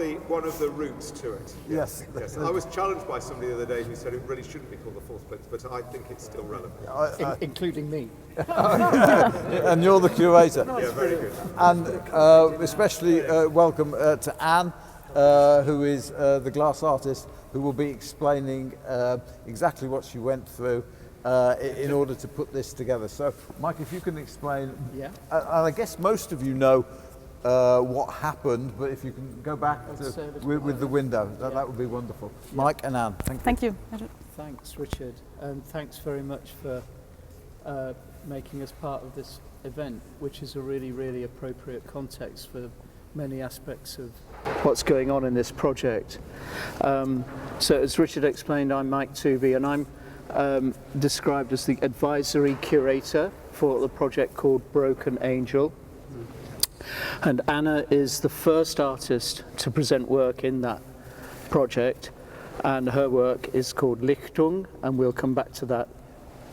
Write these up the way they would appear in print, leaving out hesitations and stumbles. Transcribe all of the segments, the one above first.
one of the routes to it. Yes. Yes. I was challenged by somebody the other day who said it really shouldn't be called the fourth plinth, but I think it's still relevant. Including me. And you're the curator. Yeah, very good. And especially welcome to Anne, who is the glass artist, who will be explaining exactly what she went through in order to put this together. So, Mike, if you can explain, and I guess most of you know what happened, but if you can go back with the window, that would be wonderful. Mike and Anne, thank you. Thank you. Thanks, Richard, and thanks very much for making us part of this event, which is a really, really appropriate context for many aspects of what's going on in this project. So as Richard explained, I'm Mike Tooby, and I'm described as the Advisory Curator for the project called Broken Angel. And Anna is the first artist to present work in that project, and her work is called Lichtung, and we'll come back to that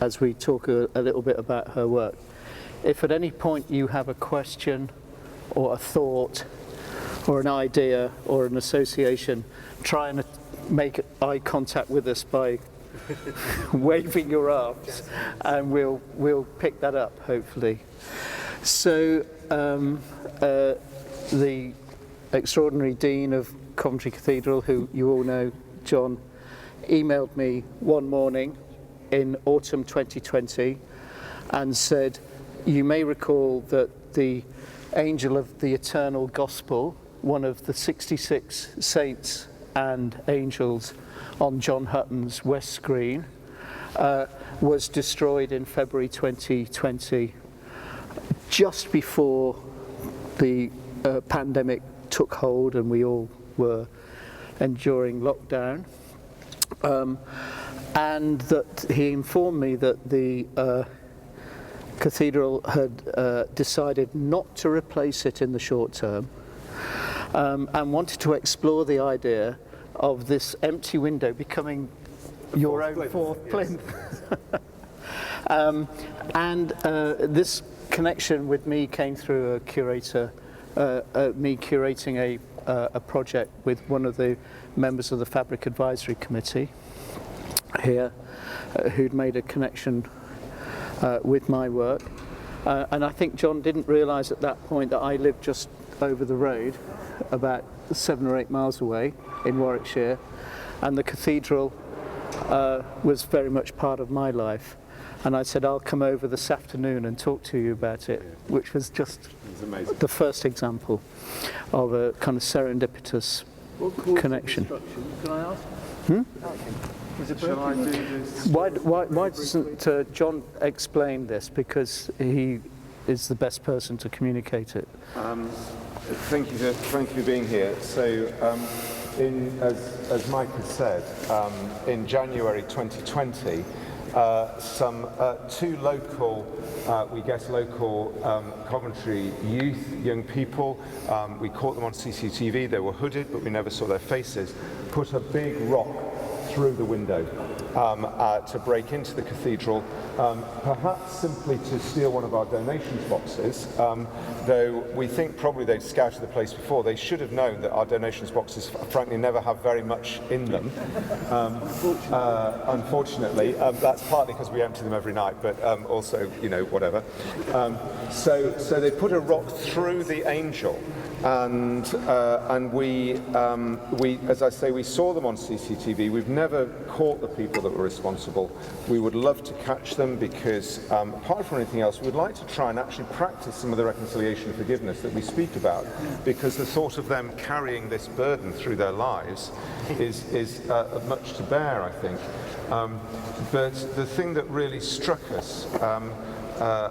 as we talk a little bit about her work. If at any point you have a question or a thought or an idea or an association, try and make eye contact with us by waving your arms, and we'll pick that up hopefully. So the extraordinary Dean of Coventry Cathedral, who you all know, John, emailed me one morning in autumn 2020 and said, you may recall that the Angel of the Eternal Gospel, one of the 66 saints and angels on John Hutton's west screen, was destroyed in February 2020, just before the pandemic took hold and we all were enduring lockdown. And that he informed me that the cathedral had decided not to replace it in the short term, and wanted to explore the idea of this empty window becoming your own fourth plinth. And this connection with me came through a curator, me curating a project with one of the members of the Fabric Advisory Committee here, who'd made a connection with my work. And I think John didn't realise at that point that I lived just over the road, about 7 or 8 miles away in Warwickshire, and the cathedral was very much part of my life. And I said, I'll come over this afternoon and talk to you about it, which was just the first example of a kind of serendipitous connection. Can I ask? Shall I do this? Why doesn't John explain this? Because he is the best person to communicate it. Thank you for being here. So, as Mike has said, in January 2020, some two local, Coventry young people, we caught them on CCTV, they were hooded but we never saw their faces, put a big rock through the window to break into the cathedral, perhaps simply to steal one of our donations boxes, though we think probably they'd scouted the place before. They should have known that our donations boxes frankly never have very much in them, unfortunately. That's partly because we empty them every night, but also, you know, whatever. So they put a rock through the angel, and we, as I say, we saw them on CCTV. We've never caught the people that were responsible. We would love to catch them because, apart from anything else, we would like to try and actually practice some of the reconciliation and forgiveness that we speak about, because the thought of them carrying this burden through their lives is much to bear, I think. But the thing that really struck us,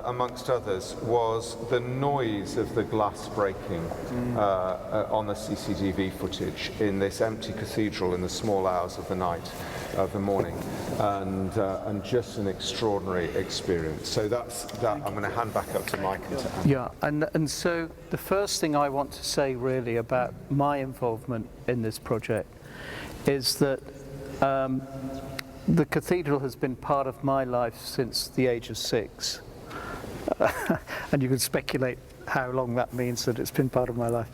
amongst others, was the noise of the glass breaking on the CCTV footage in this empty cathedral in the small hours of the night, of the morning, and just an extraordinary experience. So that's that. I'm going to hand back up to Mike and to Anne. Yeah, and so the first thing I want to say really about my involvement in this project is that the cathedral has been part of my life since the age of 6. And you can speculate how long that means that it's been part of my life.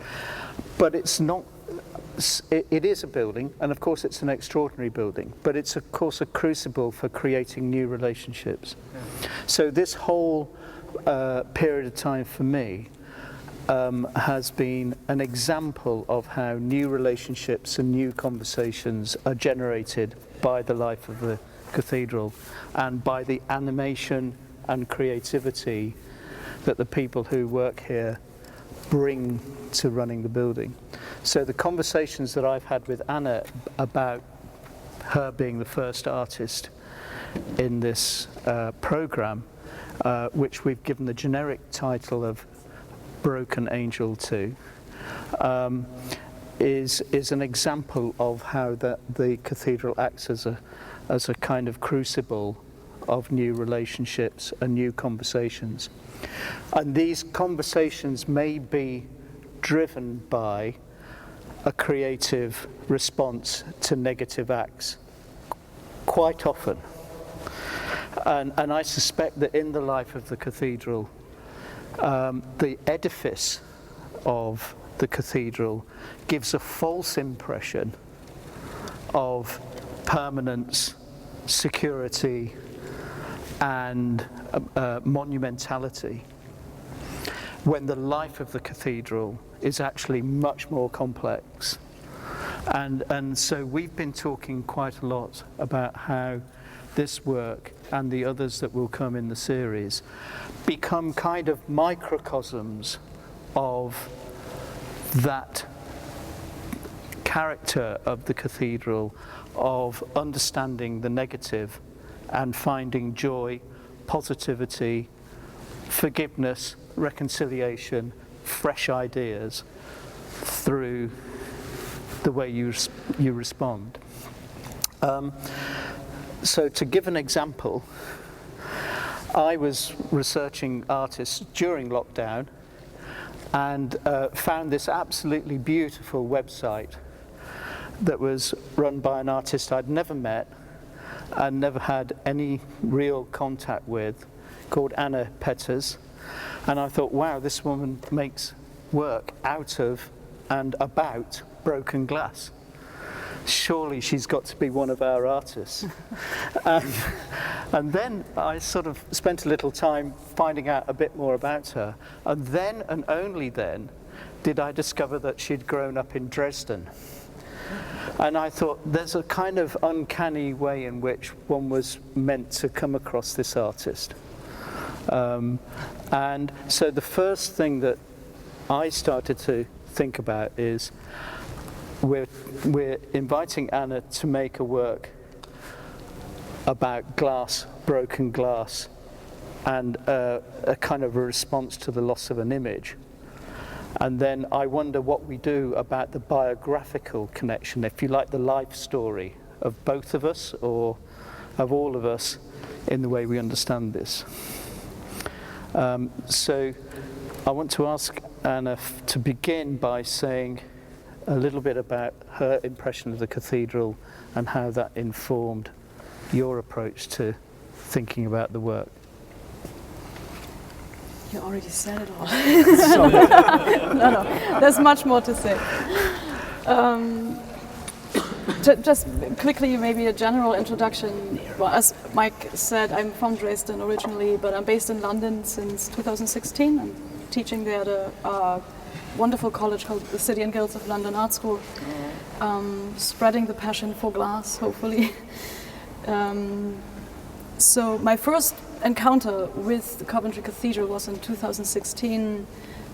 But it's not it is a building, and of course it's an extraordinary building, but it's of course a crucible for creating new relationships. Yeah. So this whole period of time for me has been an example of how new relationships and new conversations are generated by the life of the cathedral and by the animation and creativity that the people who work here bring to running the building. So the conversations that I've had with Anna about her being the first artist in this programme, which we've given the generic title of Broken Angel to, is an example of how the cathedral acts as a kind of crucible of new relationships and new conversations. And these conversations may be driven by a creative response to negative acts, quite often. And I suspect that in the life of the cathedral, the edifice of the cathedral gives a false impression of permanence, security, and monumentality, when the life of the cathedral is actually much more complex. And so we've been talking quite a lot about how this work and the others that will come in the series become kind of microcosms of that character of the cathedral, of understanding the negative and finding joy, positivity, forgiveness, reconciliation, fresh ideas through the way you respond. So to give an example, I was researching artists during lockdown and found this absolutely beautiful website that was run by an artist I'd never met and never had any real contact with, called Anna Peters. And I thought, wow, this woman makes work out of and about broken glass. Surely she's got to be one of our artists. And then I sort of spent a little time finding out a bit more about her. And then, and only then, did I discover that she'd grown up in Dresden. And I thought, there's a kind of uncanny way in which one was meant to come across this artist. And so the first thing that I started to think about is we're inviting Anna to make a work about glass, broken glass, and a kind of a response to the loss of an image. And then I wonder what we do about the biographical connection, if you like, the life story of both of us or of all of us in the way we understand this. So I want to ask Anna to begin by saying a little bit about her impression of the cathedral and how that informed your approach to thinking about the work. You already said it all. No, there's much more to say. Just quickly, maybe a general introduction. Well, as Mike said, I'm from Dresden originally, but I'm based in London since 2016. I'm teaching there at a wonderful college called the City and Guilds of London Art School, spreading the passion for glass, hopefully. So my first encounter with the Coventry Cathedral was in 2016,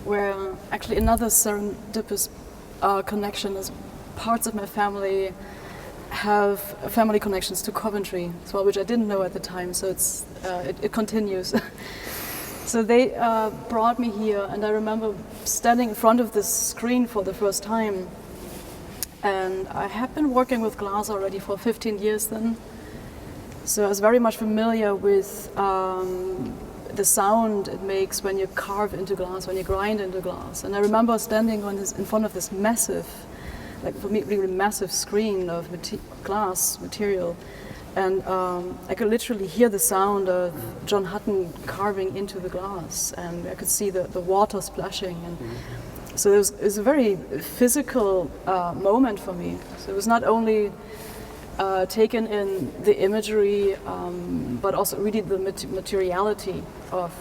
where actually another serendipitous connection is parts of my family have family connections to Coventry, so which I didn't know at the time, so it continues. So they brought me here, and I remember standing in front of this screen for the first time. And I had been working with glass already for 15 years then. So I was very much familiar with the sound it makes when you carve into glass, when you grind into glass. And I remember standing in front of this massive, like for me, really massive screen of glass material. And I could literally hear the sound of John Hutton carving into the glass, and I could see the water splashing. So it was a very physical moment for me. So it was not only taken in the imagery, but also really the materiality of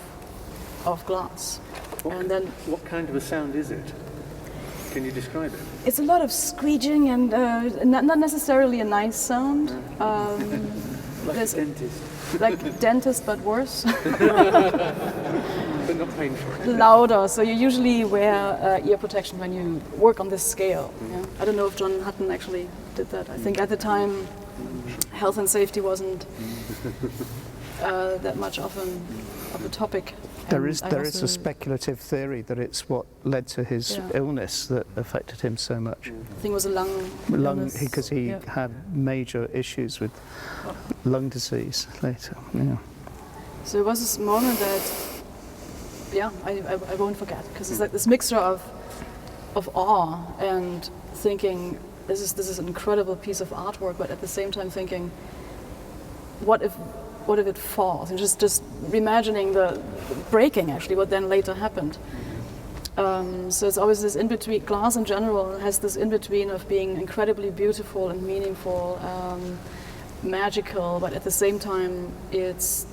glass. What kind of a sound is it? Can you describe it? It's a lot of screeching and not necessarily a nice sound. Like a dentist. Like dentist, but worse. But not painful. Louder. So you usually wear ear protection when you work on this scale. Yeah? I don't know if John Hutton actually did that. I think at the time, health and safety wasn't that much of a topic. There is a speculative theory that it's what led to his illness that affected him so much. I think it was a lung illness. Because he had major issues with lung disease later. Yeah. So it was this moment that, I won't forget, because it's like this mixture of awe and thinking this is an incredible piece of artwork, but at the same time thinking, what if it falls? And just reimagining the breaking, actually, what then later happened. So it's always this in-between. Glass in general has this in-between of being incredibly beautiful and meaningful, magical, but at the same time it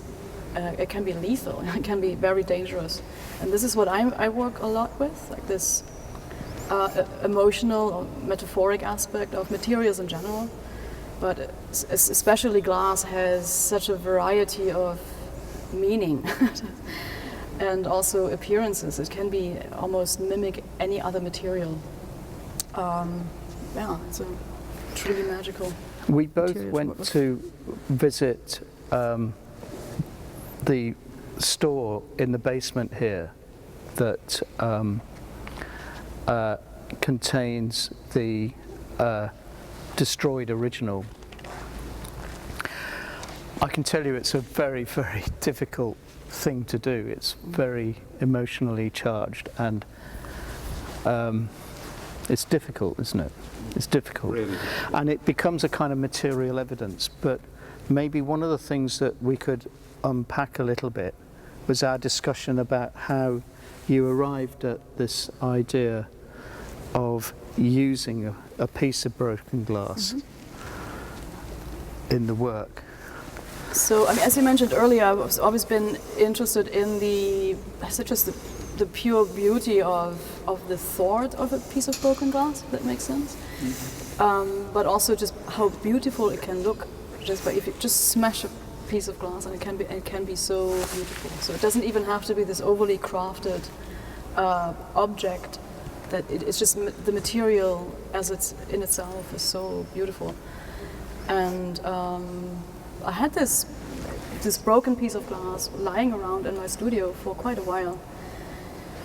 can be lethal. It can be very dangerous. And this is what I work a lot with, like this emotional or metaphoric aspect of materials in general. But especially glass has such a variety of meaning and also appearances. It can be almost mimic any other material. It's truly magical. We both went to visit the store in the basement here that contains the destroyed original. I can tell you it's a very, very difficult thing to do. It's very emotionally charged, and it's difficult, isn't it? It's difficult. Really? And it becomes a kind of material evidence. But maybe one of the things that we could unpack a little bit was our discussion about how you arrived at this idea of using a piece of broken glass in the work. So, I mean, as you mentioned earlier, I've always been interested in the pure beauty of the thought of a piece of broken glass, if that makes sense. But also just how beautiful it can look, just by if you just smash a piece of glass, and it can be so beautiful. So it doesn't even have to be this overly crafted object. That it's just the material as it's in itself is so beautiful. And I had this broken piece of glass lying around in my studio for quite a while.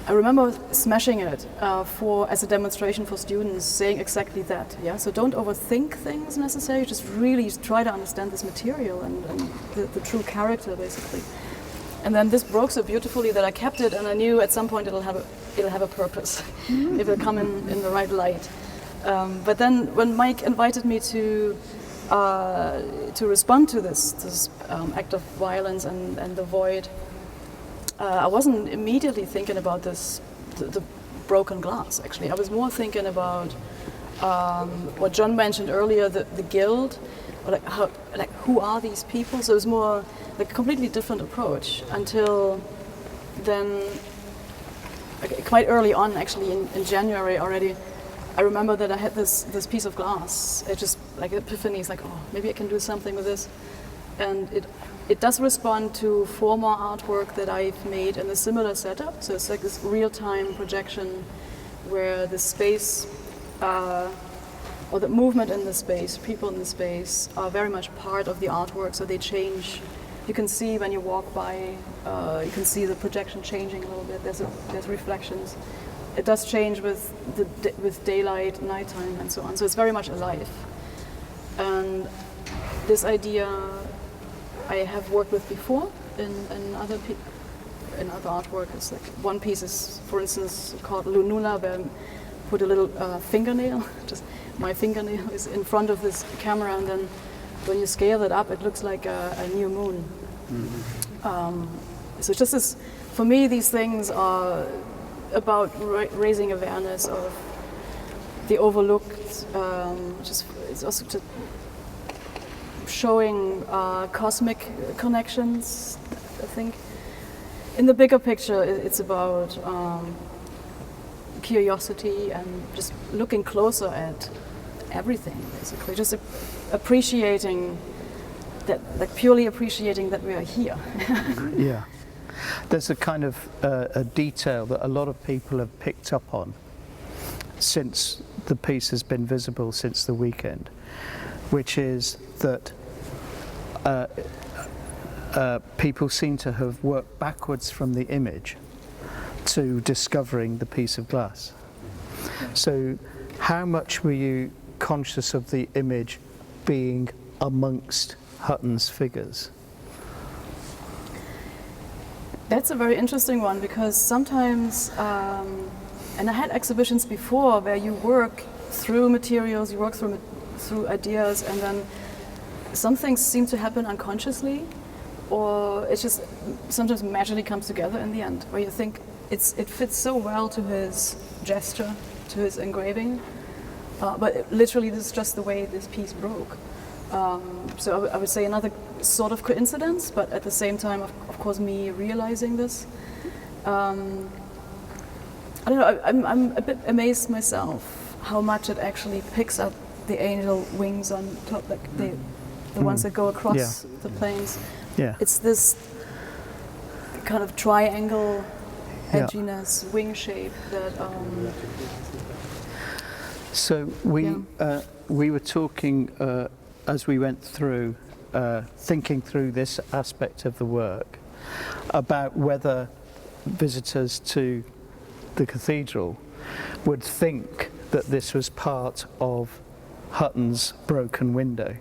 I remember smashing it as a demonstration for students, saying exactly that. Yeah, so don't overthink things necessarily. Just really try to understand this material and the true character, basically. And then this broke so beautifully that I kept it, and I knew at some point it'll have a purpose. It will come in the right light. But then when Mike invited me to respond to this act of violence and the void, I wasn't immediately thinking about the broken glass. Actually, I was more thinking about what John mentioned earlier, the guild, or who are these people? So it was more like a completely different approach until then. Quite early on, actually, in January already, I remember that I had this piece of glass. It just like epiphany. It's like, oh, maybe I can do something with this, and it does respond to former artwork that I've made in a similar setup. So it's like this real-time projection where the space or the movement in the space, people in the space, are very much part of the artwork. So they change. You can see when you walk by, you can see the projection changing a little bit. There's reflections. It does change with daylight, nighttime, and so on. So it's very much alive. And this idea I have worked with before in other artwork. It's like one piece is, for instance, called Lunula, where I put a little fingernail. Just my fingernail is in front of this camera, and then when you scale it up, it looks like a new moon. So it's just this, for me, these things are about raising awareness of the overlooked. It's also just showing cosmic connections. I think in the bigger picture, it's about curiosity and just looking closer at everything, basically. Just appreciating that, like purely appreciating that we are here. Yeah. There's a kind of a detail that a lot of people have picked up on since the piece has been visible since the weekend, which is that people seem to have worked backwards from the image to discovering the piece of glass. So how much were you conscious of the image being amongst Hutton's figures? That's a very interesting one, because sometimes, and I had exhibitions before where you work through materials, you work through ideas, and then some things seem to happen unconsciously, or it just sometimes magically comes together in the end, where you think it fits so well to his gesture, to his engraving, but literally this is just the way this piece broke. So I would say another sort of coincidence, but at the same time, of course, me realizing this. I don't know, I'm a bit amazed myself how much it actually picks up the angel wings on top, like the ones that go across the planes. Yeah. It's this kind of triangle edginess, wing shape that. So we were talking as we went through, thinking through this aspect of the work, about whether visitors to the cathedral would think that this was part of Hutton's broken window.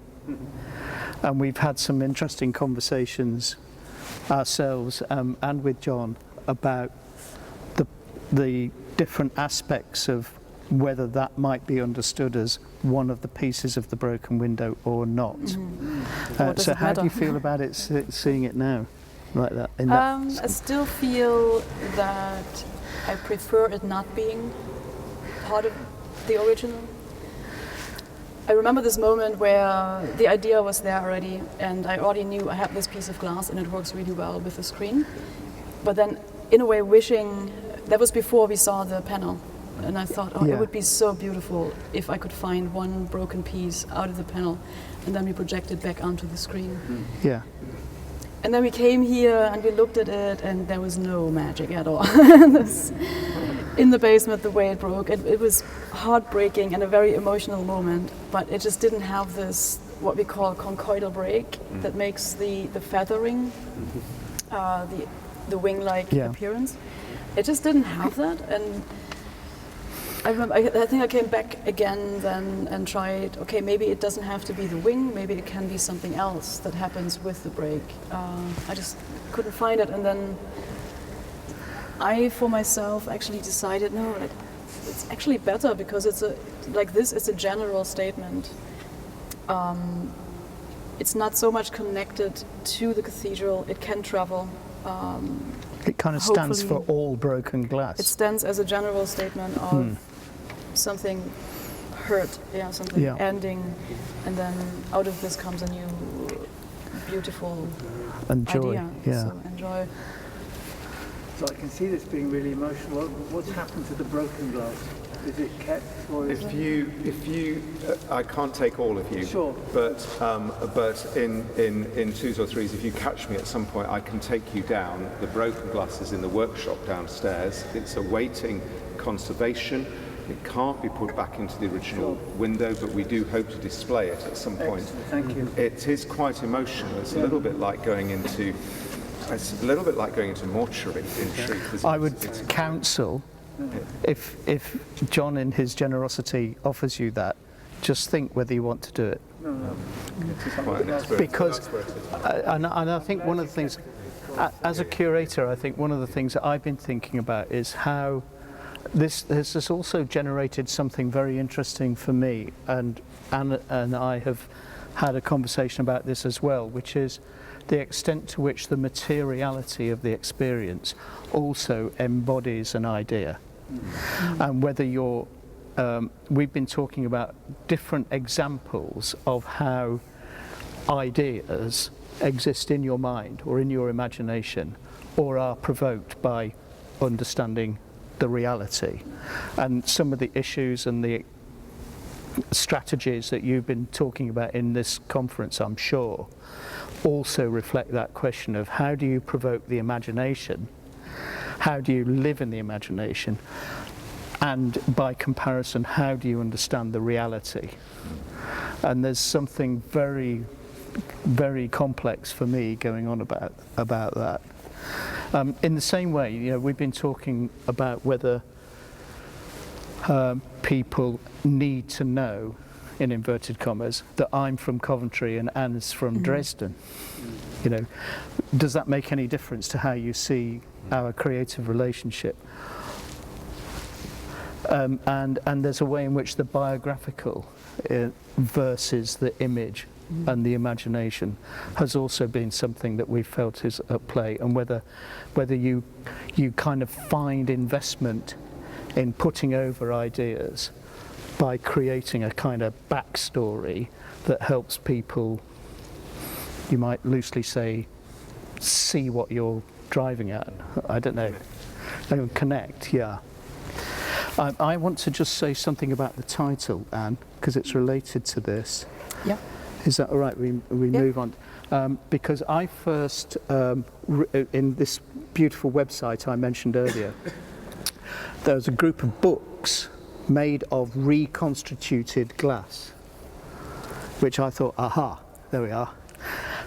And we've had some interesting conversations ourselves and with John about the different aspects of whether that might be understood as one of the pieces of the broken window or not. So how do you feel about it, seeing it now like that? I still feel that I prefer it not being part of the original. I remember this moment where the idea was there already, and I already knew I have this piece of glass and it works really well with the screen. But then, in a way, wishing, that was before we saw the panel, and I thought, it would be so beautiful if I could find one broken piece out of the panel and then we project it back onto the screen. Yeah. And then we came here and we looked at it, and there was no magic at all. In the basement, the way it broke, it was heartbreaking and a very emotional moment, but it just didn't have this, what we call conchoidal break, that makes the feathering, the wing-like appearance. It just didn't have that, and I think I came back again then and tried, okay, maybe it doesn't have to be the wing, maybe it can be something else that happens with the break. I just couldn't find it, and then I, for myself, actually decided, no, it's actually better because it's a general statement. It's not so much connected to the cathedral, it can travel. It kind of stands for all broken glass. It stands as a general statement of something hurt, something ending, and then out of this comes a new beautiful idea. So enjoy. So I can see this being really emotional. What's happened to the broken glass? Is it kept, or is If you, I can't take all of you. Sure. But in twos or threes, if you catch me at some point, I can take you down. The broken glass is in the workshop downstairs. It's awaiting conservation. It can't be put back into the original window, but we do hope to display it at some point. Excellent, thank you. It is quite emotional. It's a little bit like going into. It's a little bit like going into mortuary in truth. I would counsel, if John in his generosity offers you that, just think whether you want to do it. No. Quite an experience. Because, and I think one of the things, as a curator, I think one of the things that I've been thinking about is how this has also generated something very interesting for me, and Anna and I have had a conversation about this as well, which is the extent to which the materiality of the experience also embodies an idea. And whether you're, we've been talking about different examples of how ideas exist in your mind or in your imagination, or are provoked by understanding the reality. And some of the issues and the strategies that you've been talking about in this conference, I'm sure, also reflect that question of how do you provoke the imagination, how do you live in the imagination, and by comparison, how do you understand the reality? And there's something very, very complex for me going on about that. In the same way, you know, we've been talking about whether people need to know, in inverted commas, that I'm from Coventry and Anne's from Dresden. You know, does that make any difference to how you see our creative relationship? And there's a way in which the biographical versus the image and the imagination has also been something that we've felt is at play, and whether you kind of find investment in putting over ideas by creating a kind of backstory that helps people, you might loosely say, see what you're driving at. I don't know. Connect, yeah. I want to just say something about the title, Anne, because it's related to this. Yeah. Is that all right? We move on. Because I first, in this beautiful website I mentioned earlier, there was a group of books made of reconstituted glass, which I thought, aha, there we are.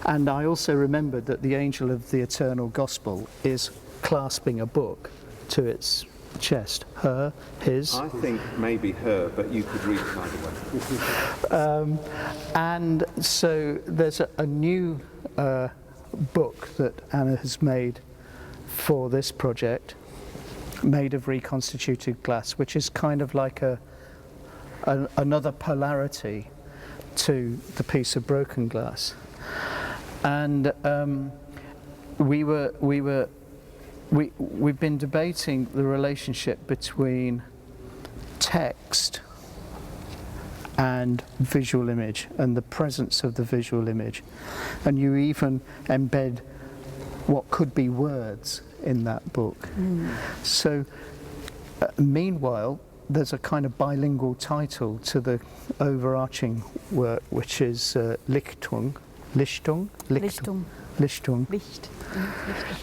And I also remembered that the angel of the eternal gospel is clasping a book to its chest. Her, his. I think maybe her, but you could read it either way. And so there's a new book that Anna has made for this project, made of reconstituted glass, which is kind of like another polarity to the piece of broken glass. And we've been debating the relationship between text and visual image and the presence of the visual image, and you even embed what could be words in that book. So meanwhile, there's a kind of bilingual title to the overarching work, which is Lichtung. Lichtung.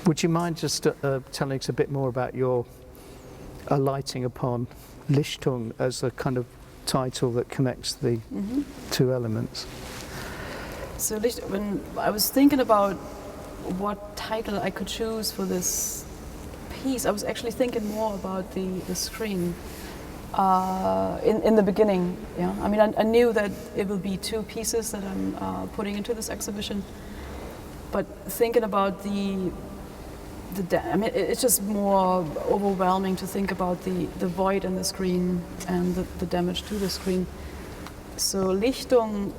Would you mind just telling us a bit more about your alighting upon Lichtung as a kind of title that connects the two elements? So when I was thinking about what title I could choose for this piece, I was actually thinking more about the screen in the beginning. Yeah, I mean, I knew that it will be two pieces that I'm putting into this exhibition, but thinking about I mean, it's just more overwhelming to think about the void in the screen and the damage to the screen. So Lichtung,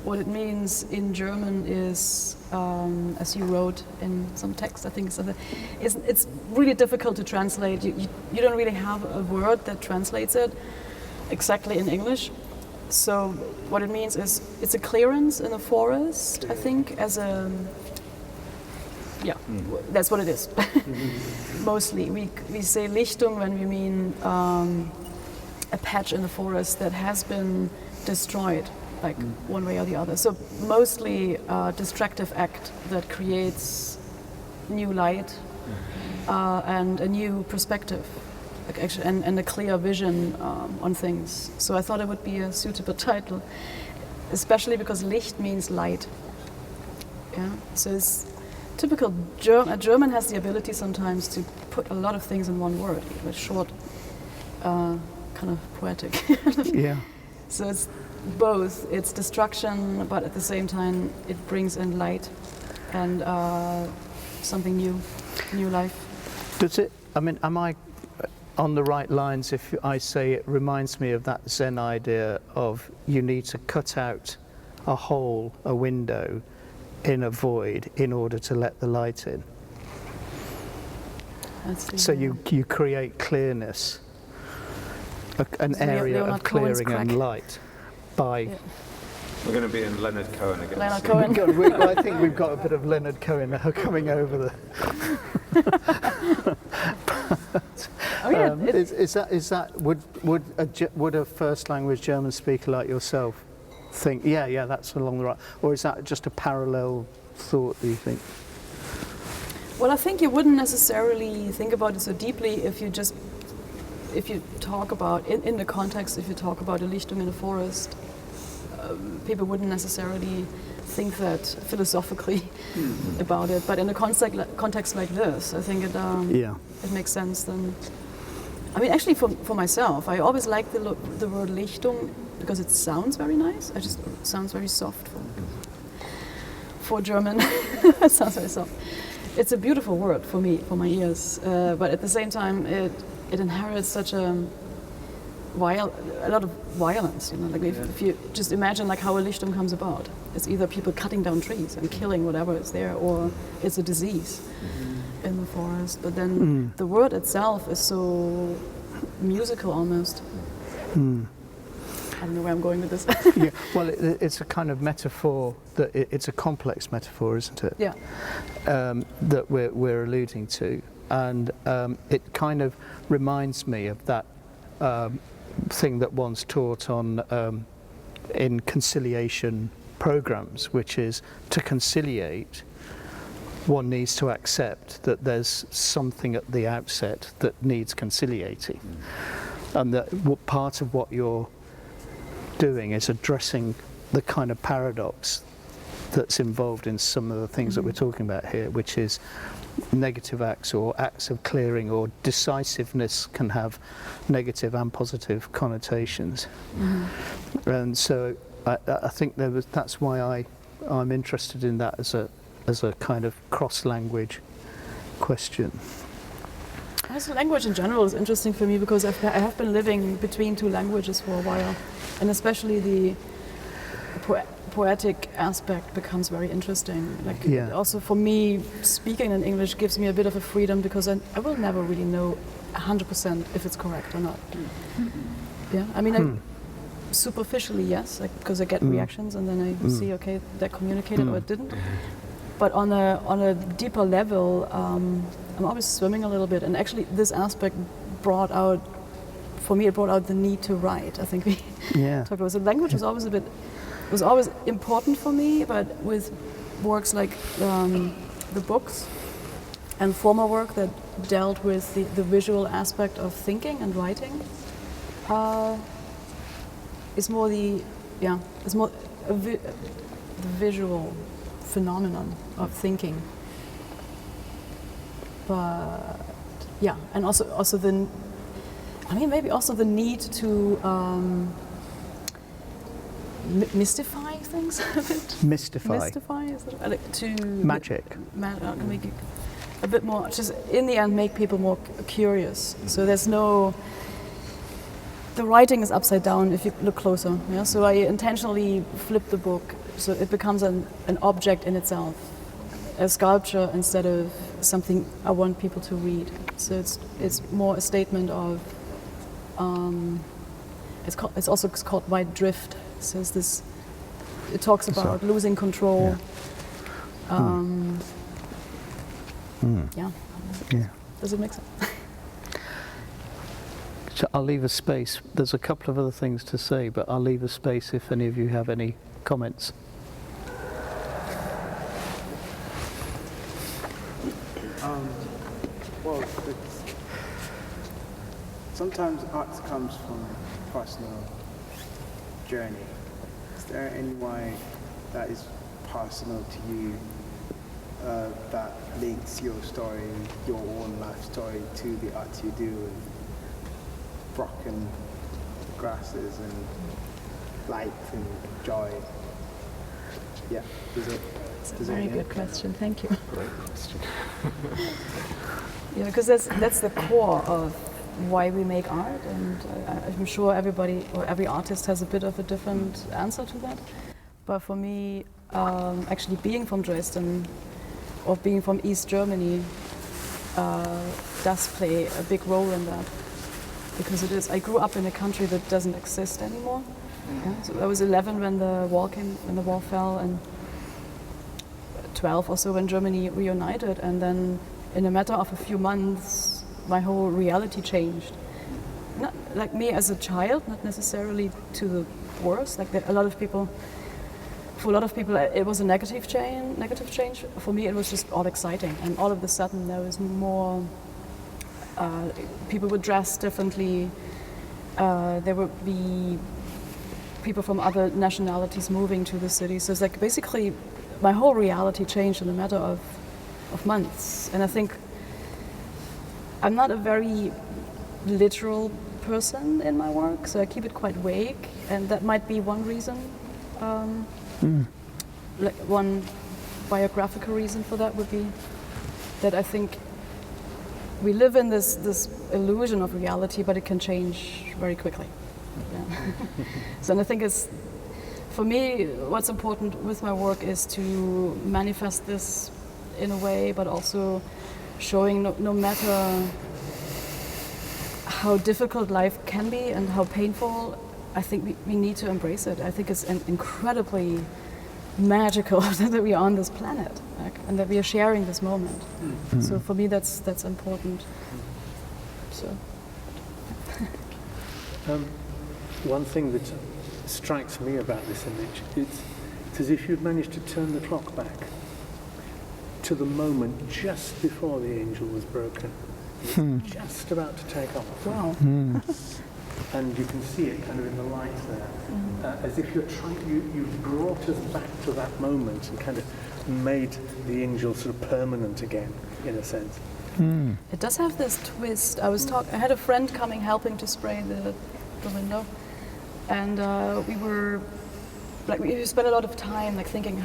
what it means in German is, as you wrote in some text, I think it's really difficult to translate. You don't really have a word that translates it exactly in English. So what it means is it's a clearance in a forest, I think, that's what it is. Mostly. We say Lichtung when we mean a patch in the forest that has been destroyed, like one way or the other. So mostly a distractive act that creates new light and a new perspective, like actually, and a clear vision on things. So I thought it would be a suitable title, especially because Licht means light. Yeah. So it's typical German has the ability sometimes to put a lot of things in one word, a short, kind of poetic. Yeah. So it's both. It's destruction, but at the same time, it brings in light and something new life. Does it? I mean, am I on the right lines if I say it reminds me of that Zen idea of you need to cut out a hole, a window, in a void in order to let the light in. So you create clearness, an area of clearing and light by... We're going to be in Leonard Cohen again. Leonard Cohen. I think we've got a bit of Leonard Cohen now coming over the... Would a first language German speaker like yourself think, yeah, that's along the right, or is that just a parallel thought, do you think? Well, I think you wouldn't necessarily think about it so deeply if you talk about, in the context, if you talk about a Lichtung in a forest, people wouldn't necessarily think that philosophically about it. But in a context like this, I think it makes sense then. I mean, actually for myself, I always like the word Lichtung because it sounds very nice. It sounds very soft for German. It sounds very soft. It's a beautiful word for me, for my ears, but at the same time, it inherits such a lot of violence. You know, like if you just imagine like how a Lichtung comes about, it's either people cutting down trees and killing whatever is there, or it's a disease in the forest. But then the word itself is so musical almost. I don't know where I'm going with this. Yeah, well, it's a kind of metaphor that it's a complex metaphor, isn't it? Yeah. That we're alluding to, and it kind of reminds me of that thing that one's taught on in conciliation programs, which is to conciliate, one needs to accept that there's something at the outset that needs conciliating, and that part of what you're doing is addressing the kind of paradox that's involved in some of the things that we're talking about here, which is negative acts or acts of clearing or decisiveness can have negative and positive connotations. And so I think that's why I'm interested in that as a kind of cross-language question. Also, language in general is interesting for me because I have been living between two languages for a while, and especially the poetic aspect becomes very interesting. Like also for me, speaking in English gives me a bit of a freedom because I will never really know 100% if it's correct or not. Yeah, I mean, superficially yes, like, because I get reactions and then I see, okay, that communicated or it didn't. But on a deeper level, I'm always swimming a little bit, and actually this aspect brought out the need to write. I think we talked about. So language was always important for me, but with works like the books and former work that dealt with the visual aspect of thinking and writing, it's more the visual phenomenon of thinking. But yeah, and also the need to mystify things a bit. Mystify is it? Like to magic. Make it a bit more. Just in the end, make people more curious. So the writing is upside down if you look closer. Yeah. So I intentionally flip the book so it becomes an object in itself, a sculpture instead of something I want people to read. So it's more a statement of. It's also called white drift. So it talks about losing control. Does it make sense? So I'll leave a space. There's a couple of other things to say, but I'll leave a space if any of you have any comments. Well, sometimes art comes from personal journey. Is there any way that is personal to you that links your story, your own life story, to the art you do with broken grasses and light and joy? Yeah, It's a very good question. Thank you. Great question. Yeah, because that's the core of why we make art, and I'm sure everybody or every artist has a bit of a different answer to that. But for me, actually being from Dresden or being from East Germany does play a big role in that. Because it is, I grew up in a country that doesn't exist anymore. Yeah? So I was 11 when the wall fell, and 12 or so when Germany reunited, and then in a matter of a few months, my whole reality changed. Not like me as a child, not necessarily to the worse. Like for a lot of people, it was a negative change. For me, it was just all exciting, and all of a sudden there was more. People would dress differently. There would be people from other nationalities moving to the city. So it's like basically my whole reality changed in a matter of months. And I think I'm not a very literal person in my work, so I keep it quite vague, and that might be one reason. Like one biographical reason for that would be that I think we live in this illusion of reality, but it can change very quickly. Yeah. So and I think for me, what's important with my work is to manifest this in a way, but also showing no matter how difficult life can be and how painful, I think we need to embrace it. I think it's incredibly magical that we are on this planet, and that we are sharing this moment. So for me, that's important. So. One thing that strikes me about this image, it's as if you'd managed to turn the clock back to the moment just before the angel was broken. It was just about to take off. Wow. And you can see it kind of in the light there, as if you've brought us back to that moment and kind of made the angel sort of permanent again, in a sense. It does have this twist. I had a friend coming helping to spray the window, and we spent a lot of time thinking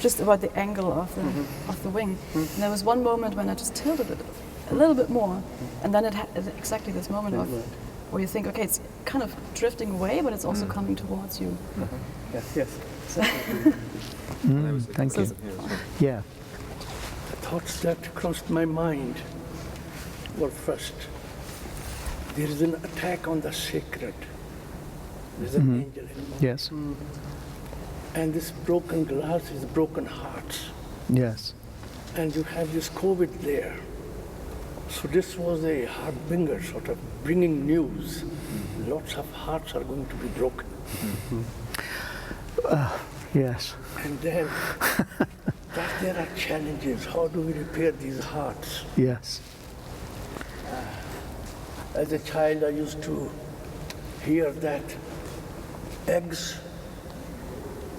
just about the angle of the wing. And there was one moment when I just tilted it a little bit more, and then it had exactly this moment of where you think, okay, it's kind of drifting away, but it's also coming towards you. Yes. So Thank you. Yeah. The thoughts that crossed my mind were first, there is an attack on the sacred. There's an angel involved. Yes. And this broken glass is broken hearts. Yes. And you have this COVID there. So this was a harbinger, sort of bringing news. Lots of hearts are going to be broken. Yes. And then that there are challenges. How do we repair these hearts? Yes. As a child, I used to hear that eggs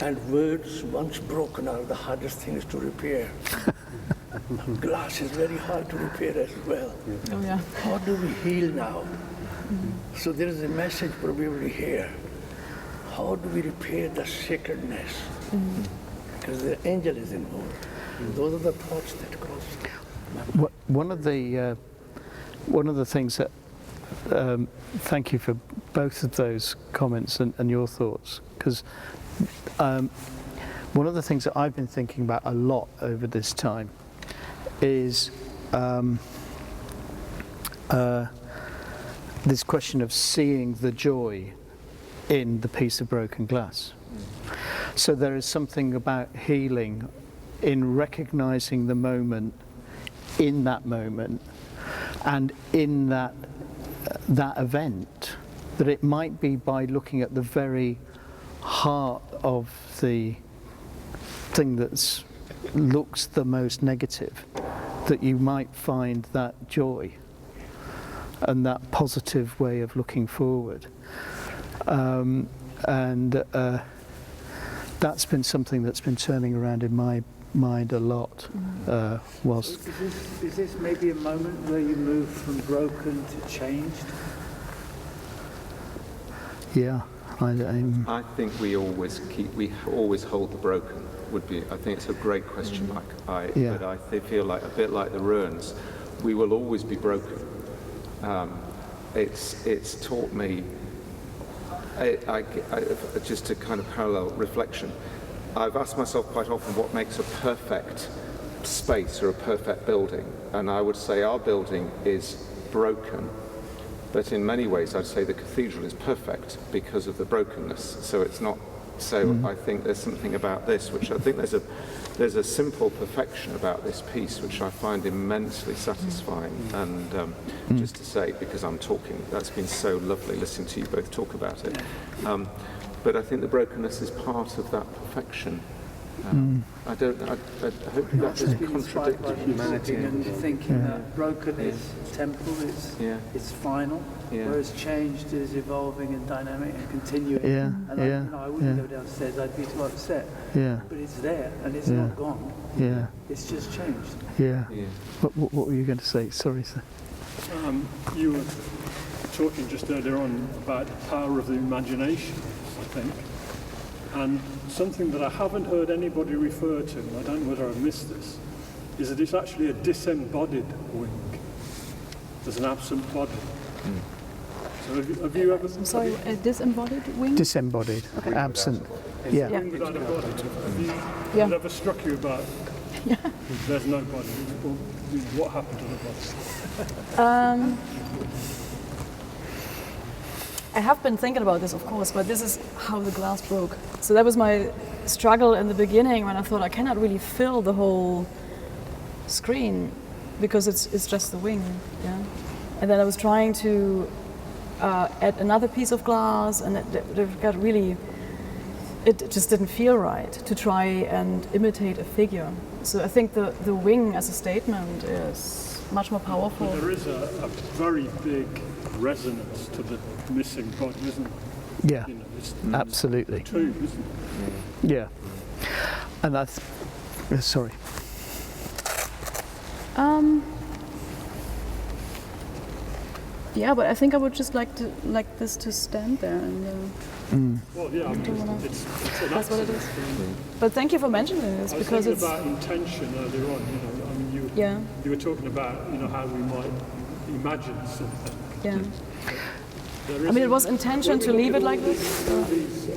and words once broken are the hardest things to repair. Glass is very hard to repair as well. Oh, yeah. How do we heal now? So there is a message probably here. How do we repair the sacredness? Because the angel is involved. Those are the thoughts that cross. One of the things that thank you for both of those comments and your thoughts, because one of the things that I've been thinking about a lot over this time is this question of seeing the joy in the piece of broken glass. So there is something about healing in recognizing the moment, in that moment, and in that event, that it might be by looking at the very heart of the thing that looks the most negative, that you might find that joy and that positive way of looking forward. That's been something that's been turning around in my mind a lot. Whilst Is this maybe a moment where you move from broken to changed? yeah, I think we always hold the broken. I think it's a great question, Mike. Yeah. But I feel like a bit like the ruins, we will always be broken. It's taught me, just a kind of parallel reflection. I've asked myself quite often what makes a perfect space or a perfect building, and I would say our building is broken, but in many ways I'd say the cathedral is perfect because of the brokenness. So it's not. So I think there's something about this which I think there's a simple perfection about this piece which I find immensely satisfying. And just to say, because I'm talking, that's been so lovely listening to you both talk about it. But I think the brokenness is part of that perfection. I hope that doesn't contradict humanity. And thinking that broken is temporal, it's final, whereas changed is evolving and dynamic and continuing. And I wouldn't go downstairs, I'd be too upset. But it's there and it's not gone. It's just changed. What were you going to say? Sorry, sir. You were talking just earlier on about the power of the imagination, I think. And something that I haven't heard anybody refer to, and I don't know whether I've missed this, is that it's actually a disembodied wing. There's an absent body. So have you ever... I'm sorry, a disembodied wing? Disembodied, absent. Wing without a body. Have it ever struck you about there's no body? Well, what happened to the body? I have been thinking about this, of course, but this is how the glass broke. So that was my struggle in the beginning when I thought I cannot really fill the whole screen because it's just the wing. And then I was trying to add another piece of glass, and it got really, it just didn't feel right to try and imitate a figure. So I think the wing as a statement is much more powerful. But there is a very big resonance to the missing body, isn't there? Yeah, absolutely. Two, isn't it? Yeah. And that's, sorry. Yeah, but I think I would just like this to stand there and. Well, yeah, I mean, it's an That's what it is. accident. But thank you for mentioning this because I it's. was thinking about intention earlier on. I mean, you were talking about how we might imagine something. I mean, it was intention to leave it like this. All these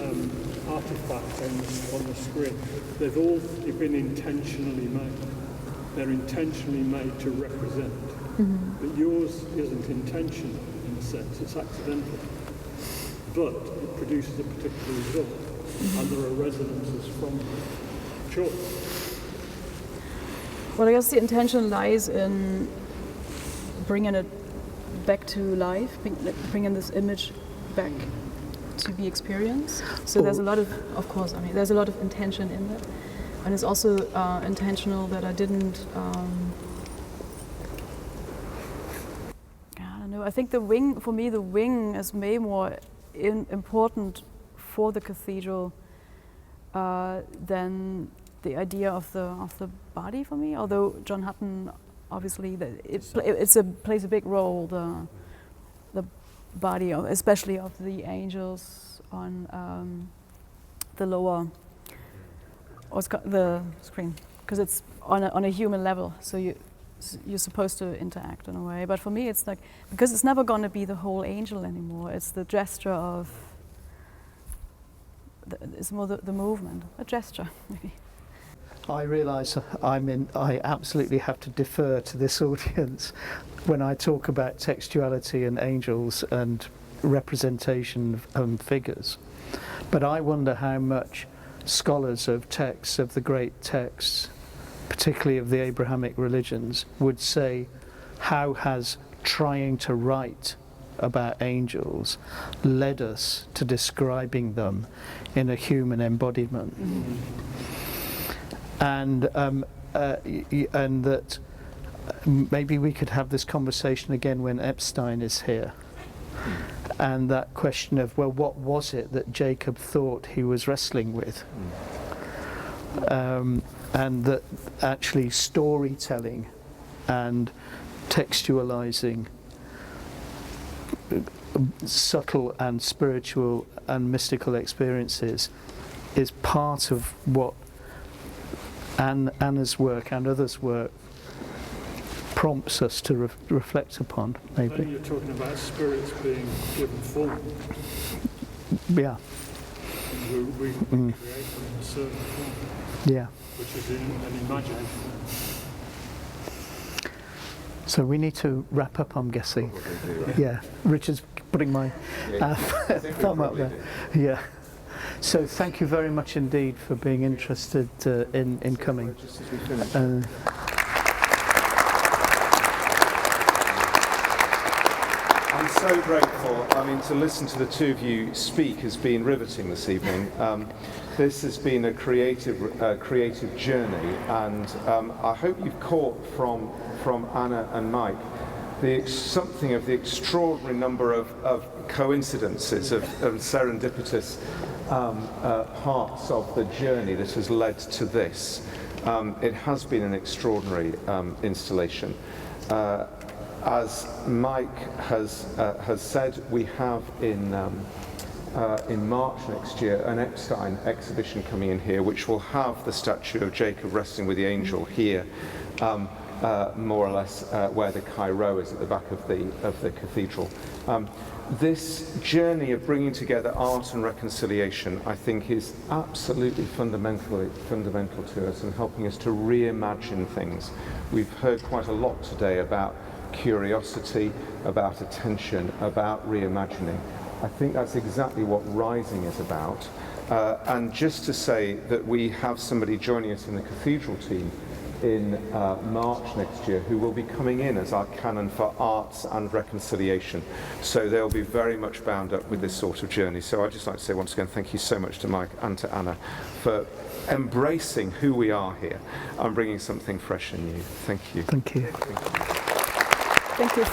artifacts on the screen, they've all been intentionally made. They're intentionally made to represent. But yours isn't intentional in a sense, it's accidental. But it produces a particular result, and there are resonances from choice. Well, I guess the intention lies in bringing it back to life, bringing this image back to be experienced. So there's a lot of course, I mean, there's a lot of intention in that. And it's also intentional that I didn't, I don't know, I think the wing, for me, the wing is way more important for the cathedral than the idea of the body for me, although John Hutton obviously plays a big role, the body of, especially of the angels on the lower the screen, because it's on a human level, so you're supposed to interact in a way. But for me it's like, because it's never going to be the whole angel anymore, it's the gesture of it's more the movement, a gesture maybe. I realise I absolutely have to defer to this audience when I talk about textuality and angels and representation of figures. But I wonder how much scholars of texts, of the great texts, particularly of the Abrahamic religions, would say, how has trying to write about angels led us to describing them in a human embodiment? And that maybe we could have this conversation again when Epstein is here. And that question of, well, what was it that Jacob thought he was wrestling with? And that actually storytelling and textualizing subtle and spiritual and mystical experiences is part of what Anna's work and others' work prompts us to reflect upon, maybe. Then you're talking about spirits being given form. Yeah. we create them in a certain form, Yeah. which is an imagination. So we need to wrap up, I'm guessing. Yeah. Richard's putting my thumb up there. Yeah. So thank you very much indeed for being interested in coming. I'm so grateful. I mean, to listen to the two of you speak has been riveting this evening. This has been a creative journey, and I hope you've caught from Anna and Mike something of the extraordinary number of coincidences, of serendipitous parts of the journey that has led to this. It has been an extraordinary installation. As Mike has said, we have in March next year an Epstein exhibition coming in here, which will have the statue of Jacob wrestling with the angel here, more or less where the Cairo is at the back of the cathedral. This journey of bringing together art and reconciliation, I think, is absolutely fundamental to us and helping us to reimagine things. We've heard quite a lot today about curiosity, about attention, about reimagining. I think that's exactly what Rising is about. And just to say that we have somebody joining us in the cathedral team in March next year who will be coming in as our canon for arts and reconciliation. So they'll be very much bound up with this sort of journey. So I'd just like to say once again thank you so much to Mike and to Anna for embracing who we are here and bringing something fresh and new. Thank you. Thank you. Thank you.